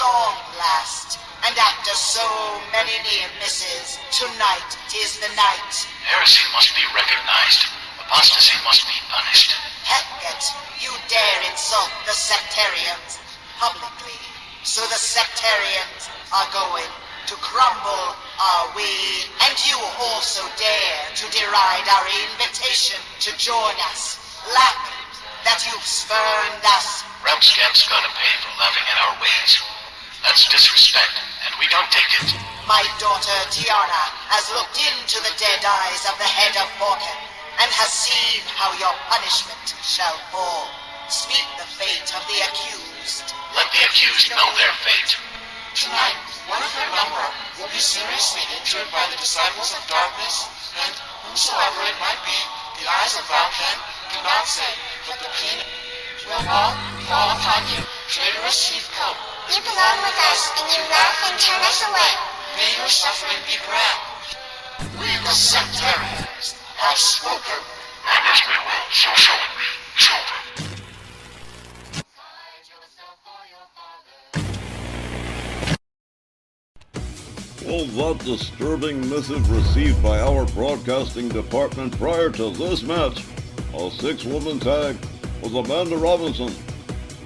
long last, and after so many near misses, tonight 'tis the night. Heresy must be recognized. Apostasy must be punished. Heket, you dare insult the sectarians publicly. So the sectarians are going to crumble, are we? And you also dare to deride our invitation to join us, laughing that you've spurned us. Realmscamp's gonna pay for laughing at our ways. That's disrespect, and we don't take it. My daughter Tiana has looked into the dead eyes of the head of Morgan, and has seen how your punishment shall fall. Speak the fate of the accused. Let the accused know their fate. Tonight, one of their number will be seriously injured by the disciples of darkness, and whosoever it might be, the eyes of Valken do not say, but the pain will all fall upon you, traitorous sheepcoat. You belong with us, and you laugh and turn us away. May your suffering be grand. We the sectarians have spoken. And as we will, so shall it be. Children. Well, that disturbing missive received by our broadcasting department prior to this match, a 6-woman tag, was Amanda Robinson,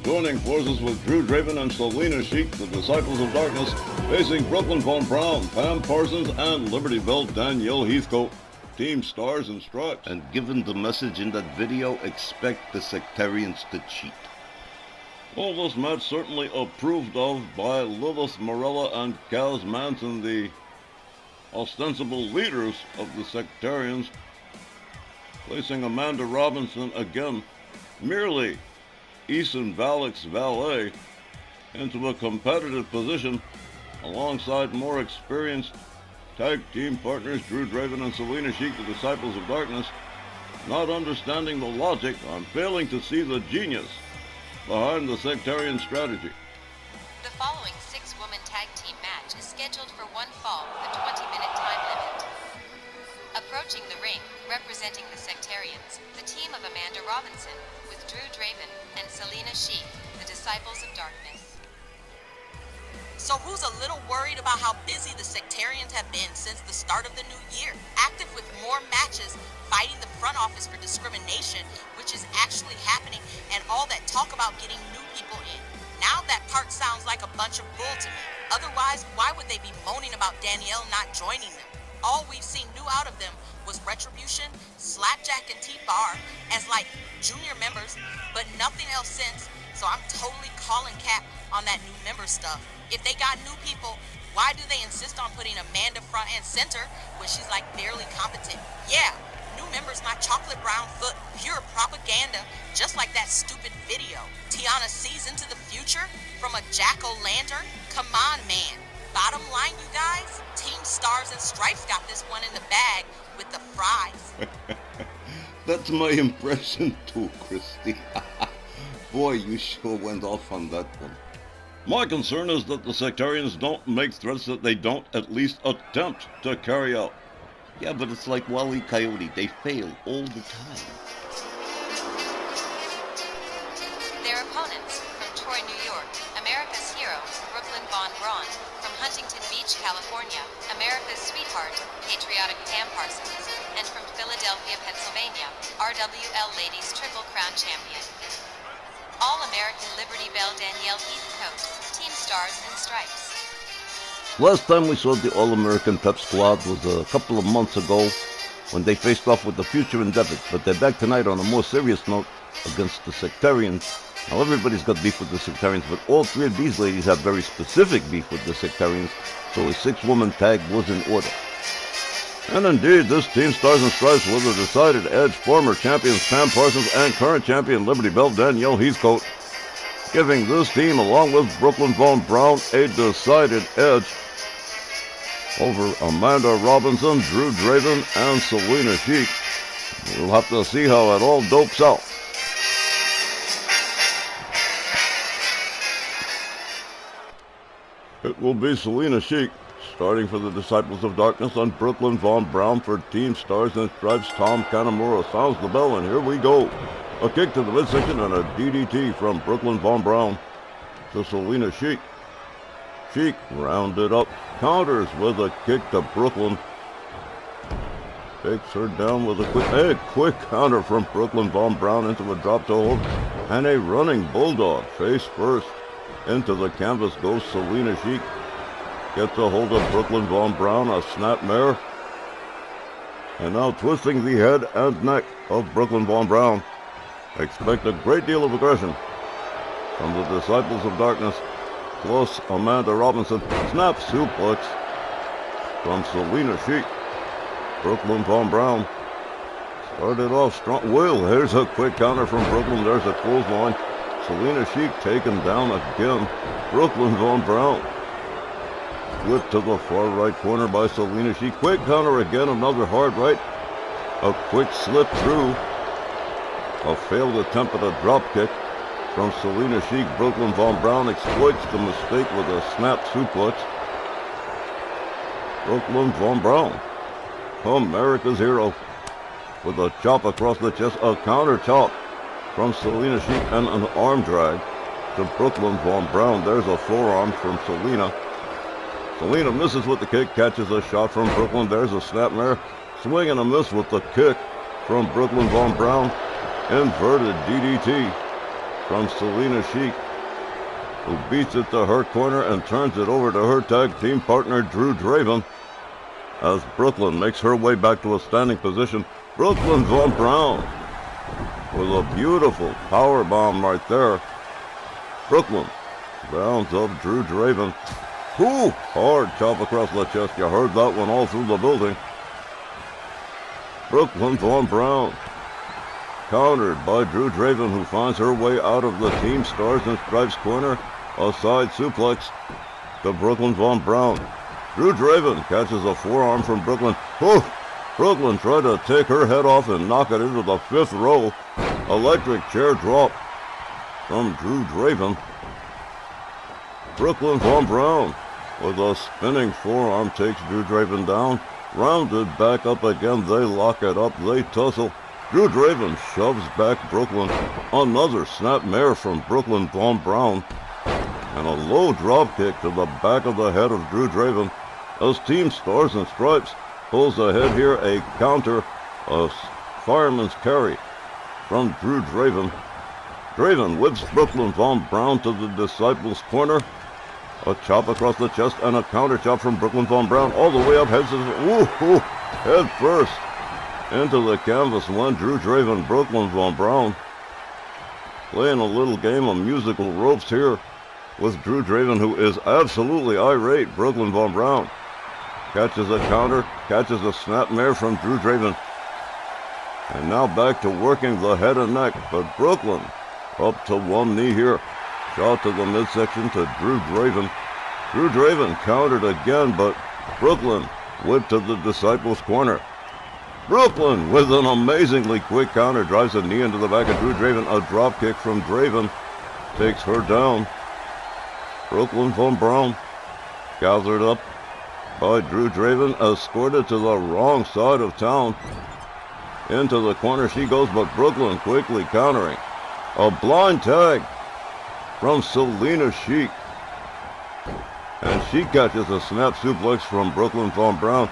joining forces with Draven and Selina Chic, the Disciples of Darkness, facing Brooklyn Von Braun, Pam Parsons, and Liberty Bell Danielle Heathcote, Team Starz and Stripes. And given the message in that video, expect the sectarians to cheat. Well, this match certainly approved of by Lilith Morella and Kaz Manson, the ostensible leaders of the sectarians, placing Amanda Robinson again, merely Ethan Valek's valet, into a competitive position alongside more experienced tag team partners Draven and Selina Chic, the Disciples of Darkness, not understanding the logic and failing to see the genius behind the sectarian strategy. The following 6-woman tag team match is scheduled for one fall with a 20-minute time limit. Approaching the ring, representing the sectarians, the team of Amanda Robinson, with Draven and Selina Chic, the Disciples of Darkness. So who's a little worried about how busy the sectarians have been since the start of the new year? Active with more matches, fighting the front office for discrimination, which is actually happening, and all that talk about getting new people in. Now that part sounds like a bunch of bull to me. Otherwise, why would they be moaning about Danielle not joining them? All we've seen new out of them was Retribution, Slapjack, and T-Bar as like junior members, but nothing else since, so I'm totally calling cap on that new member stuff. If they got new people, why do they insist on putting Amanda front and center when she's like barely competent? Yeah, new members not chocolate brown foot, pure propaganda, just like that stupid video. Tiana sees into the future from a jack-o'-lantern? Come on, man. Bottom line, you guys, Team Starz and Stripes got this one in the bag with the fries. That's my impression too, Christy. Boy, you sure went off on that one. My concern is that the sectarians don't make threats that they don't at least attempt to carry out. Yeah, but it's like Wile E. Coyote. They fail all the time. Their opponents, from Troy, New York, America's hero, Brooklyn Von Braun; from Huntington Beach, California, America's sweetheart, patriotic Pam Parsons; and from Philadelphia, Pennsylvania, RWL Ladies Triple Crown Champion, All-American Liberty Bell Danielle Heathcote, Team Starz and Stripes. Last time we saw the All-American Pep Squad was a couple of months ago when they faced off with the Future Endeavors, but they're back tonight on a more serious note against the sectarians. Now everybody's got beef with the sectarians, but all 3 of these ladies have very specific beef with the sectarians, so a 6-woman tag was in order. And indeed, this Team Starz and Stripes was a decided edge, former champions Pam Parsons and current champion Liberty Bell Danielle Heathcote, giving this team, along with Brooklyn Von Braun, a decided edge over Amanda Robinson, Draven, and Selina Chic. We'll have to see how it all dopes out. It will be Selina Chic starting for the Disciples of Darkness, and Brooklyn Von Braun for Team Starz and Stripes. Tom Kanamura sounds the bell, and here we go. A kick to the midsection and a DDT from Brooklyn Von Braun to Selina Chic. Chic rounded up, counters with a kick to Brooklyn. Takes her down with a quick counter from Brooklyn Von Braun into a drop toe hold. And a running bulldog face first. Into the canvas goes Selina Chic. Gets a hold of Brooklyn Von Braun, a snapmare. And now twisting the head and neck of Brooklyn Von Braun. Expect a great deal of aggression from the Disciples of Darkness. Plus Amanda Robinson. Snap suplex from Selina Chic. Brooklyn Von Braun started off strong. Will, here's a quick counter from Brooklyn. There's a clothesline. Selina Chic taken down again. Brooklyn Von Braun. Whipped to the far right corner by Selina Chic. Quick counter again, another hard right. A quick slip through. A failed attempt at a drop kick from Selina Chic. Brooklyn Von Braun exploits the mistake with a snap suplex. Brooklyn Von Braun, America's hero, with a chop across the chest, a counter chop from Selina Chic and an arm drag to Brooklyn Von Braun. There's a forearm from Selina. Selina misses with the kick, catches a shot from Brooklyn. There's a snapmare. Swing and a miss with the kick from Brooklyn Von Braun. Inverted DDT from Selina Chic, who beats it to her corner and turns it over to her tag team partner Drew Draven. As Brooklyn makes her way back to a standing position, Brooklyn Von Braun with a beautiful power bomb right there. Brooklyn rounds up Drew Draven. Ooh, hard chop across the chest. You heard that one all through the building. Brooklyn Von Braun countered by Drew Draven, who finds her way out of the Team Stars and Stripes corner. A side suplex to Brooklyn Von Braun. Drew Draven catches a forearm from Brooklyn. Whew! Brooklyn tried to take her head off and knock it into the fifth row. Electric chair drop from Drew Draven. Brooklyn Von Braun with a spinning forearm takes Drew Draven down. Rounded back up again. They lock it up. They tussle. Drew Draven shoves back Brooklyn. Another snapmare from Brooklyn Von Braun. And a low drop kick to the back of the head of Drew Draven. As Team Stars and Stripes pulls ahead here, a counter, a fireman's carry from Drew Draven. Draven whips Brooklyn Von Braun to the Disciples corner. A chop across the chest and a counter chop from Brooklyn Von Braun all the way up head first into the canvas went Drew Draven. Brooklyn Von Braun playing a little game of musical ropes here with Drew Draven, who is absolutely irate. Brooklyn Von Braun catches a counter, catches a snapmare from Drew Draven. And now back to working the head and neck, but Brooklyn up to one knee here. Shot to the midsection to Drew Draven. Drew Draven countered again, but Brooklyn whipped to the Disciples corner. Brooklyn with an amazingly quick counter drives a knee into the back of Drew Draven. A drop kick from Draven takes her down. Brooklyn Von Braun gathered up by Drew Draven, escorted to the wrong side of town. Into the corner she goes, but Brooklyn quickly countering. A blind tag from Selina Chic. And she catches a snap suplex from Brooklyn Von Braun.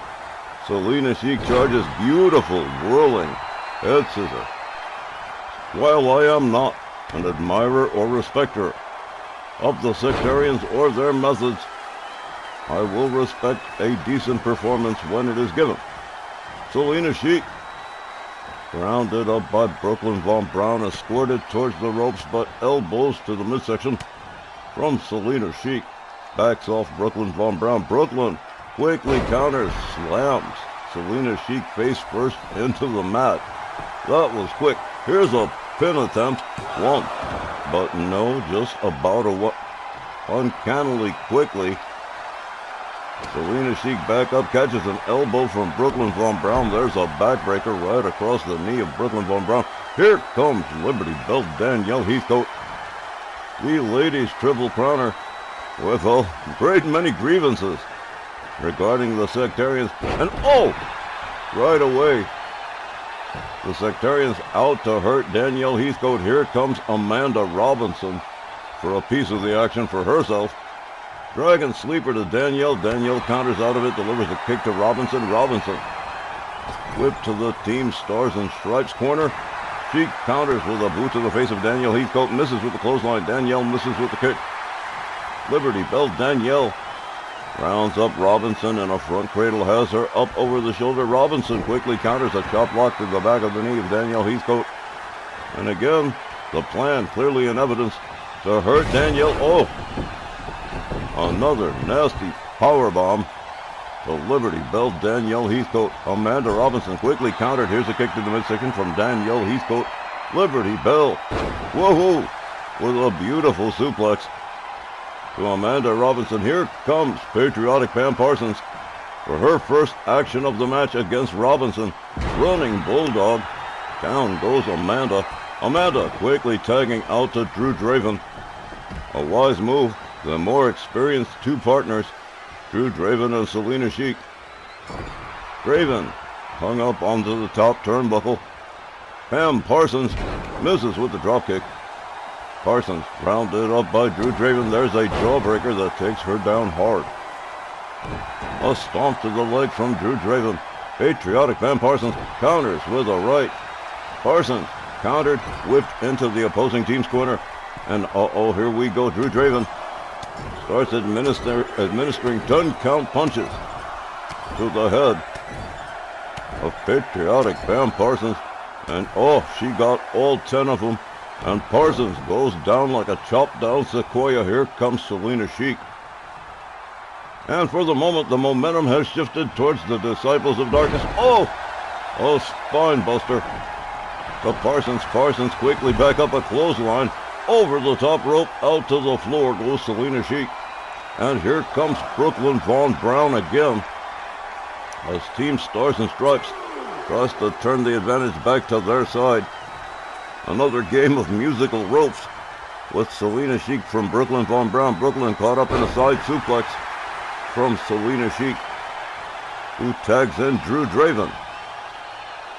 Selina Chic charges, beautiful whirling head scissor. While I am not an admirer or respecter of the sectarians or their methods, I will respect a decent performance when it is given. Selina Chic rounded up by Brooklyn Von Braun, escorted towards the ropes, but elbows to the midsection from Selina Chic. Backs off Brooklyn Von Braun. Brooklyn quickly counters, slams Selina Chic face first into the mat. That was quick. Here's a pin attempt. One, but no, just about uncannily quickly. Selina Chic back up, catches an elbow from Brooklyn Von Braun. There's a backbreaker right across the knee of Brooklyn Von Braun. Here comes Liberty Bell Danielle Heathcote, the ladies triple crowner, with a great many grievances regarding the sectarians. And right away, the sectarians out to hurt Danielle Heathcote. Here comes Amanda Robinson for a piece of the action for herself. Dragon sleeper to Danielle. Danielle counters out of it, delivers a kick to Robinson. Robinson whip to the Team Stars and Stripes corner. Chic counters with a boot to the face of Danielle. Heathcote misses with the clothesline. Danielle misses with the kick. Liberty Bell Danielle rounds up Robinson and a front cradle has her up over the shoulder. Robinson quickly counters a chop block to the back of the knee of Danielle Heathcote. And again, the plan clearly in evidence to hurt Danielle. Oh, another nasty power bomb to Liberty Bell Danielle Heathcote. Amanda Robinson quickly countered. Here's a kick to the midsection from Danielle Heathcote. Liberty Bell, woohoo, with a beautiful suplex to Amanda Robinson. Here comes patriotic Pam Parsons for her first action of the match against Robinson. Running bulldog. Down goes Amanda. Amanda quickly tagging out to Drew Draven. A wise move. The more experienced two partners, Drew Draven and Selina Chic. Draven hung up onto the top turnbuckle. Pam Parsons misses with the dropkick. Parsons rounded up by Drew Draven. There's a jawbreaker that takes her down hard. A stomp to the leg from Drew Draven. Patriotic Pam Parsons counters with a right. Parsons countered, whipped into the opposing team's corner. And here we go. Drew Draven starts administering 10-count punches to the head of patriotic Pam Parsons. And she got all 10 of them. And Parsons goes down like a chopped down sequoia. Here comes Selina Chic. And for the moment, the momentum has shifted towards the Disciples of Darkness. A spine buster to Parsons. Parsons quickly back up a clothesline. Over the top rope, out to the floor goes Selina Chic. And here comes Brooklyn Von Braun again, as Team Stars and Stripes tries to turn the advantage back to their side. Another game of musical ropes with Selina Chic from Brooklyn Von Braun. Brooklyn caught up in a side suplex from Selina Chic, who tags in Drew Draven.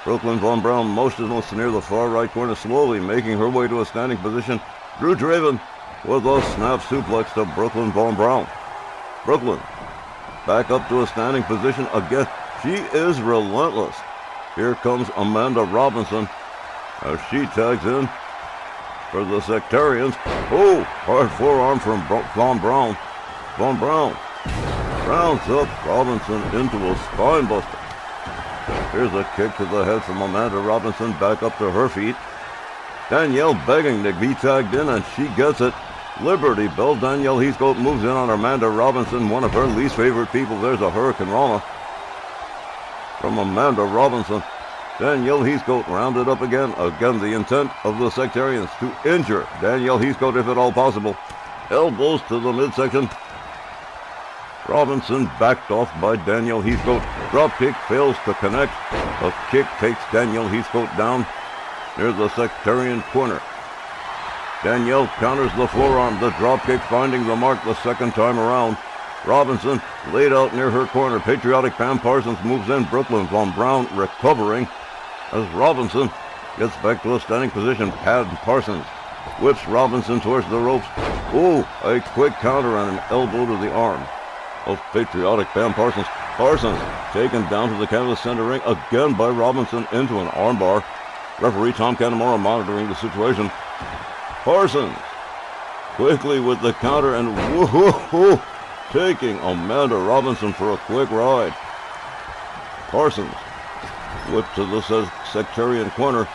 Brooklyn Von Braun motionless near the far right corner, slowly making her way to a standing position. Drew Draven with a snap suplex to Brooklyn Von Braun. Brooklyn back up to a standing position again. She is relentless. Here comes Amanda Robinson as she tags in for the Sectarians. Hard forearm from Von Braun. Von Braun rounds up Robinson into a spine buster. Here's a kick to the head from Amanda Robinson, back up to her feet. Danielle begging to be tagged in, and she gets it. Liberty Bell Danielle Heathcote moves in on Amanda Robinson, one of her least favorite people. There's a Hurricane Rana from Amanda Robinson. Danielle Heathcote rounded up again. Again, the intent of the Sectarians to injure Danielle Heathcote if at all possible. Elbows to the midsection. Robinson backed off by Danielle Heathcote. Dropkick fails to connect. A kick takes Danielle Heathcote down near the Sectarian corner. Danielle counters the forearm. The dropkick finding the mark the second time around. Robinson laid out near her corner. Patriotic Pam Parsons moves in. Brooklyn Von Braun recovering as Robinson gets back to a standing position. Pam Parsons whips Robinson towards the ropes. A quick counter and an elbow to the arm of patriotic Pam Parsons. Parsons taken down to the canvas center ring again by Robinson into an armbar. Referee Tom Canamora monitoring the situation. Parsons quickly with the counter and taking Amanda Robinson for a quick ride. Parsons whipped to the Sectarian corner.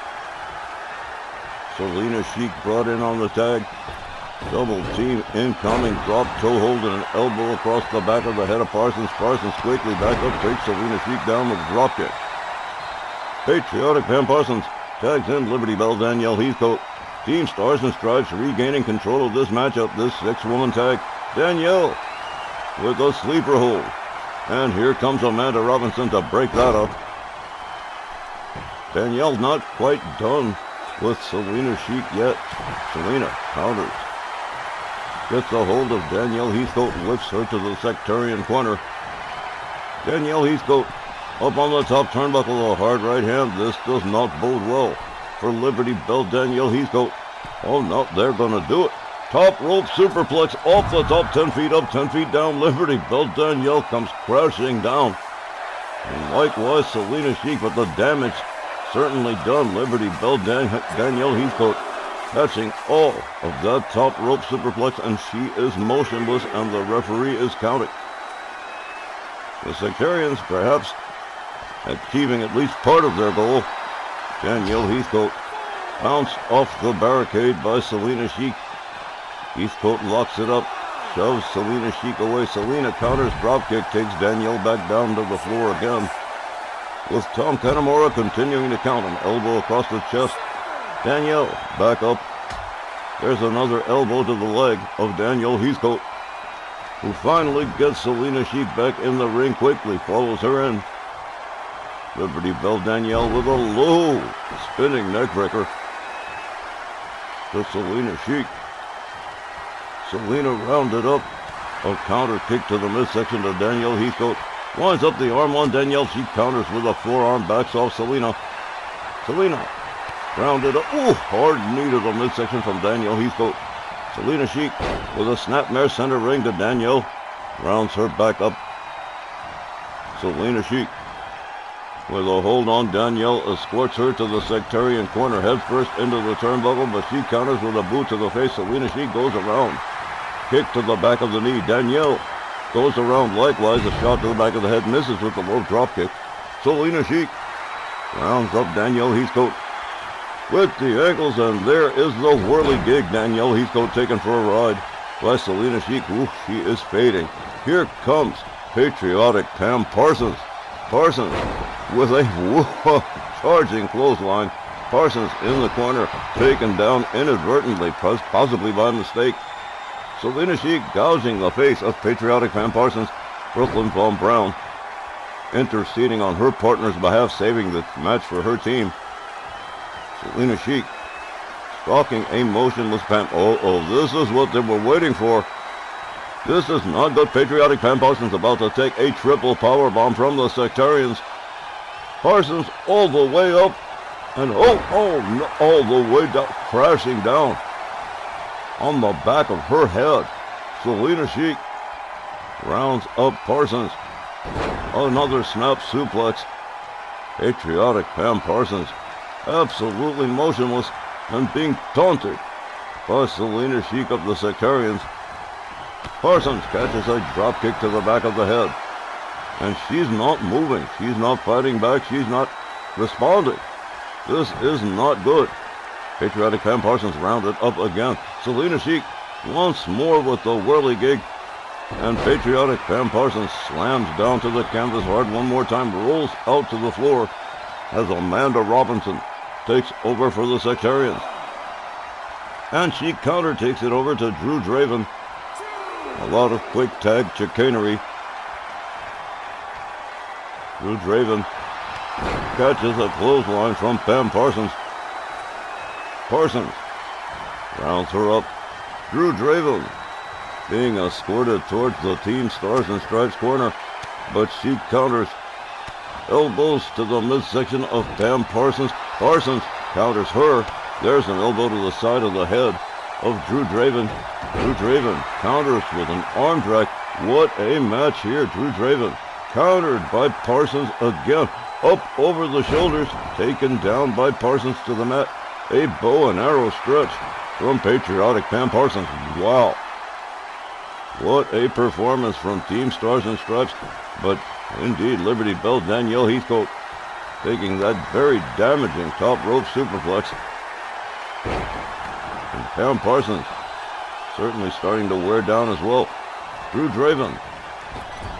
Selina Chic brought in on the tag. Double team incoming, drop toe hold and an elbow across the back of the head of Parsons. Parsons quickly back up, takes Selina Chic down with a drop kick. Patriotic Pam Parsons tags in Liberty Bell Danielle Heathcote. Team Stars and Stripes regaining control of this matchup, this 6-woman tag. Danielle with a sleeper hold. And here comes Amanda Robinson to break that up. Danielle not quite done with Selina Chic yet. Selina counters. Gets a hold of Danielle Heathcote, lifts her to the Sectarian corner. Danielle Heathcote up on the top turnbuckle, a hard right hand. This does not bode well for Liberty Bell Danielle Heathcote. Oh no, they're going to do it. Top rope superplex off the top, 10 feet up, 10 feet down. Liberty Bell Danielle comes crashing down. And likewise, Selina Chic, but the damage certainly done. Liberty Bell Danielle Heathcote catching all of that top rope superplex, and she is motionless, and the referee is counting. The Sectarians perhaps achieving at least part of their goal. Danielle Heathcote bounced off the barricade by Selina Chic. Heathcote locks it up, shoves Selina Chic away. Selina counters, dropkick, takes Danielle back down to the floor again. With Tom Kanamura continuing to count, an elbow across the chest. Danielle back up. There's another elbow to the leg of Danielle Heathcote, who finally gets Selina Chic back in the ring quickly, follows her in. Liberty Bell Danielle with a low spinning neckbreaker to Selina Chic. Selina rounded up. A counter kick to the midsection to Danielle Heathcote. Winds up the arm on Danielle. She counters with a forearm, backs off Selina. Selina rounded up. Ooh, hard knee to the midsection from Danielle Heathcote. Selina Chic with a snapmare center ring to Danielle. Rounds her back up. Selina Chic with a hold on Danielle, escorts her to the sectarian corner, head first into the turnbuckle, but she counters with a boot to the face. Selina Chic goes around. Kick to the back of the knee. Danielle goes around likewise. A shot to the back of the head, misses with the low drop kick. Selina Chic rounds up Danielle Heathcote with the ankles, and there is the whirly-gig. Danielle Heathcote taken for a ride by Selina Chic. Ooh, she is fading. Here comes patriotic Pam Parsons. Parsons with a charging clothesline. Parsons in the corner, taken down inadvertently, possibly by mistake. Selina Chic gouging the face of patriotic Pam Parsons. Brooklyn Von Braun interceding on her partner's behalf, saving the match for her team. Selina Chic stalking a motionless Pam. Oh, this is what they were waiting for. This is not good. Patriotic Pam Parsons about to take a triple powerbomb from the Sectarians. Parsons all the way up, and all the way down, crashing down on the back of her head. Selina Chic rounds up Parsons. Another snap suplex. Patriotic Pam Parsons absolutely motionless and being taunted by Selina Chic of the Sectarians. Parsons catches a drop kick to the back of the head, and she's not moving. She's not fighting back. She's not responding. This is not good. Patriotic Pam Parsons rounded up again. Selina Chic once more with the whirly-gig, and Patriotic Pam Parsons slams down to the canvas hard one more time, rolls out to the floor as Amanda Robinson takes over for the Sectarians. And she counter takes it over to Drew Draven. A lot of quick tag chicanery. Drew Draven catches a clothesline from Pam Parsons. Parsons rounds her up. Drew Draven being escorted towards the Team Stars and Stripes corner, but she counters. Elbows to the midsection of Pam Parsons. Parsons counters her. There's an elbow to the side of the head of Drew Draven. Drew Draven counters with an arm drag. What a match here. Drew Draven countered by Parsons again. Up over the shoulders, taken down by Parsons to the mat. A bow and arrow stretch from patriotic Pam Parsons. Wow. What a performance from Team Stars and Stripes. But indeed, Liberty Bell Danielle Heathcote taking that very damaging top rope superplex. And Pam Parsons certainly starting to wear down as well. Drew Draven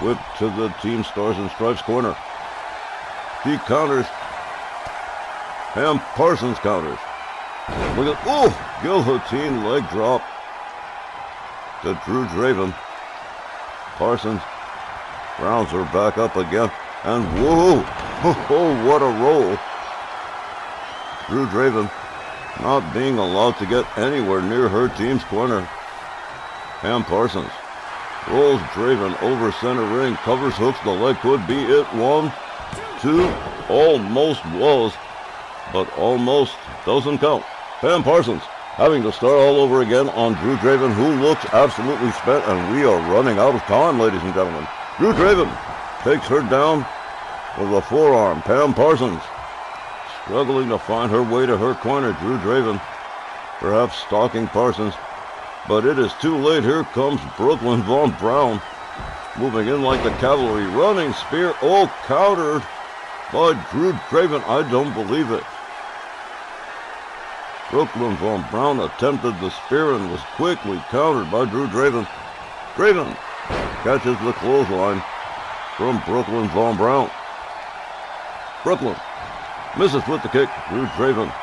whipped to the Team Stars and Stripes corner. He counters. Pam Parsons counters. Look at, guillotine leg drop to Drew Draven. Parsons rounds her back up again, and whoa, what a roll. Drew Draven not being allowed to get anywhere near her team's corner. Pam Parsons rolls Draven over center ring, covers hooks, the leg could be it. 1, 2, almost was, but almost doesn't count. Pam Parsons Having to start all over again on Drew Draven, who looks absolutely spent, and we are running out of time, ladies and gentlemen. Drew Draven takes her down with a forearm. Pam Parsons struggling to find her way to her corner. Drew Draven perhaps stalking Parsons, but it is too late. Here comes Brooklyn Von Braun, moving in like the cavalry. Running spear, all countered by Drew Draven. I don't believe it. Brooklyn Von Braun attempted the spear and was quickly countered by Drew Draven. Draven catches the clothesline from Brooklyn Von Braun. Brooklyn misses with the kick. Drew Draven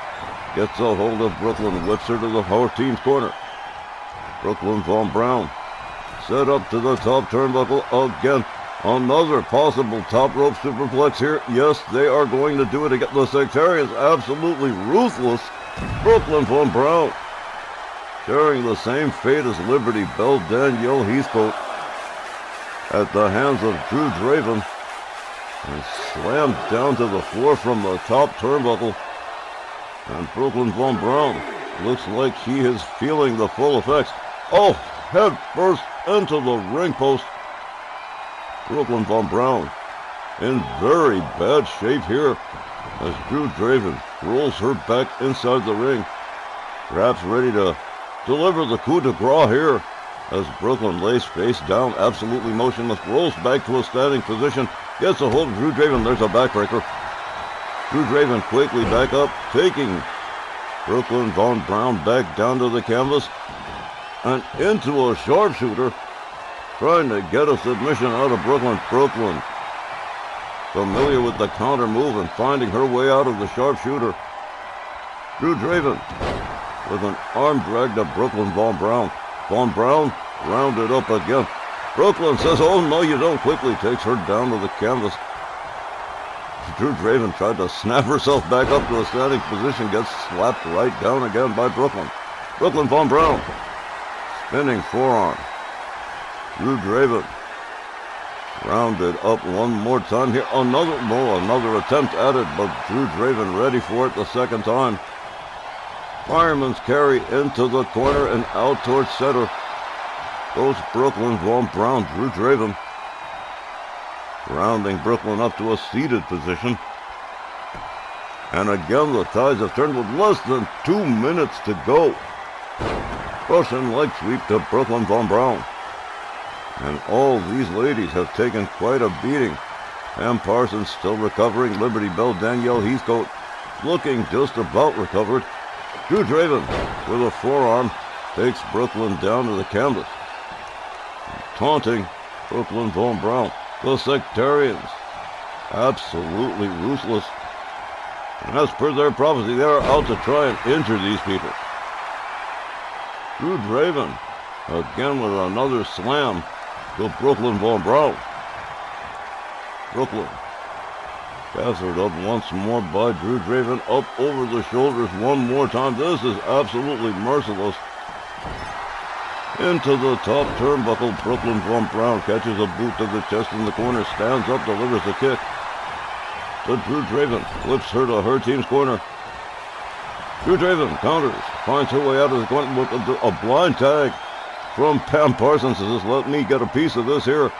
gets a hold of Brooklyn, whips her to the her team's corner. Brooklyn Von Braun set up to the top turnbuckle again. Another possible top rope superplex here. Yes, they are going to do it again. The Sectarians absolutely ruthless. Brooklyn Von Braun sharing the same fate as Liberty Bell Danielle Heathcote at the hands of Drew Draven, and slammed down to the floor from the top turnbuckle. And Brooklyn Von Braun looks like she is feeling the full effects. Oh, head first into the ring post. Brooklyn Von Braun in very bad shape here as Drew Draven rolls her back inside the ring, perhaps ready to deliver the coup de grace here as Brooklyn lays face down, absolutely motionless, rolls back to a standing position, gets a hold of Drew Draven. There's a backbreaker. Drew Draven quickly back up, taking Brooklyn Von Braun back down to the canvas and into a sharpshooter, trying to get a submission out of Brooklyn. Brooklyn familiar with the counter move and finding her way out of the sharpshooter. Drew Draven with an arm drag to Brooklyn Von Braun. Von Braun rounded up again. Brooklyn says, "Oh no, you don't." Quickly takes her down to the canvas. Drew Draven tried to snap herself back up to a standing position, gets slapped right down again by Brooklyn. Brooklyn Von Braun spinning forearm. Drew Draven rounded up one more time here. Another attempt at it, but Drew Draven ready for it the second time. Fireman's carry into the corner and out towards center goes Brooklyn Von Braun. Drew Draven rounding Brooklyn up to a seated position. And again the tides have turned with less than 2 minutes to go. Russian leg sweep to Brooklyn Von Braun. And all these ladies have taken quite a beating. Pam Parsons still recovering. Liberty Bell Danielle Heathcote looking just about recovered. Drew Draven with a forearm takes Brooklyn down to the canvas, taunting Brooklyn Von Braun. The Sectarians absolutely ruthless. And as per their prophecy, they are out to try and injure these people. Drew Draven again with another slam to Brooklyn Von Braun. Brooklyn gathered up once more by Drew Draven, up over the shoulders one more time. This is absolutely merciless. Into the top turnbuckle, Brooklyn Von Braun catches a boot to the chest in the corner, stands up, delivers a kick to Drew Draven, flips her to her team's corner. Drew Draven counters, finds her way out of the corner with a blind tag from Pam Parsons. Says, "Let me get a piece of this here."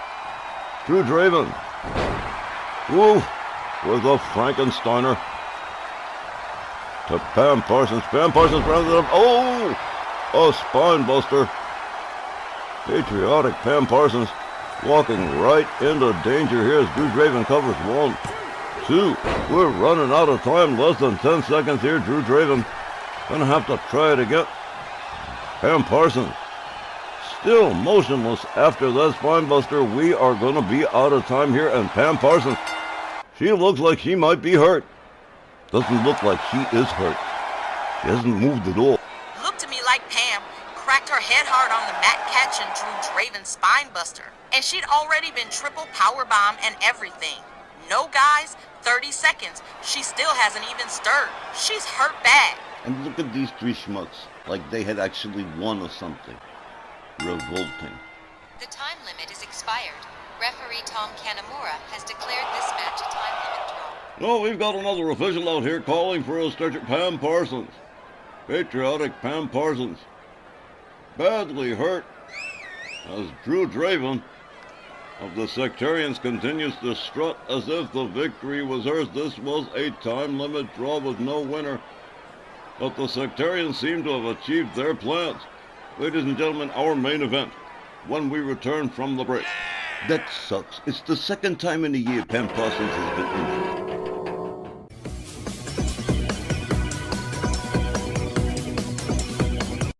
Drew Draven, woo, with a Frankensteiner to Pam Parsons. Pam Parsons rounded up. Oh, a spine buster. Patriotic Pam Parsons walking right into danger here as Drew Draven covers 1, 2. We're running out of time. Less than 10 seconds here. Drew Draven gonna have to try it again. Pam Parsons still motionless after that spine buster. We are gonna be out of time here, and Pam Parsons, she looks like she might be hurt. Doesn't look like she is hurt. She hasn't moved at all. Looked to me like Pam cracked her head hard on the mat catch and Drew Draven's spine buster. And she'd already been triple powerbomb and everything. No, guys, 30 seconds. She still hasn't even stirred. She's hurt bad. And look at these three schmucks, like they had actually won or something. Revolting. The time limit is expired. Referee Tom Kanamura has declared this match a time limit draw. Well, we've got another official out here calling for a stretcher. Pam Parsons patriotic Pam Parsons. Badly hurt as Draven of the Sectarians continues to strut as if the victory was hers. This was a time limit draw with no winner, but the Sectarians seem to have achieved their plans. Ladies and gentlemen, our main event when we return from the break. That sucks. It's the second time in a year Pam Parsons has been injured.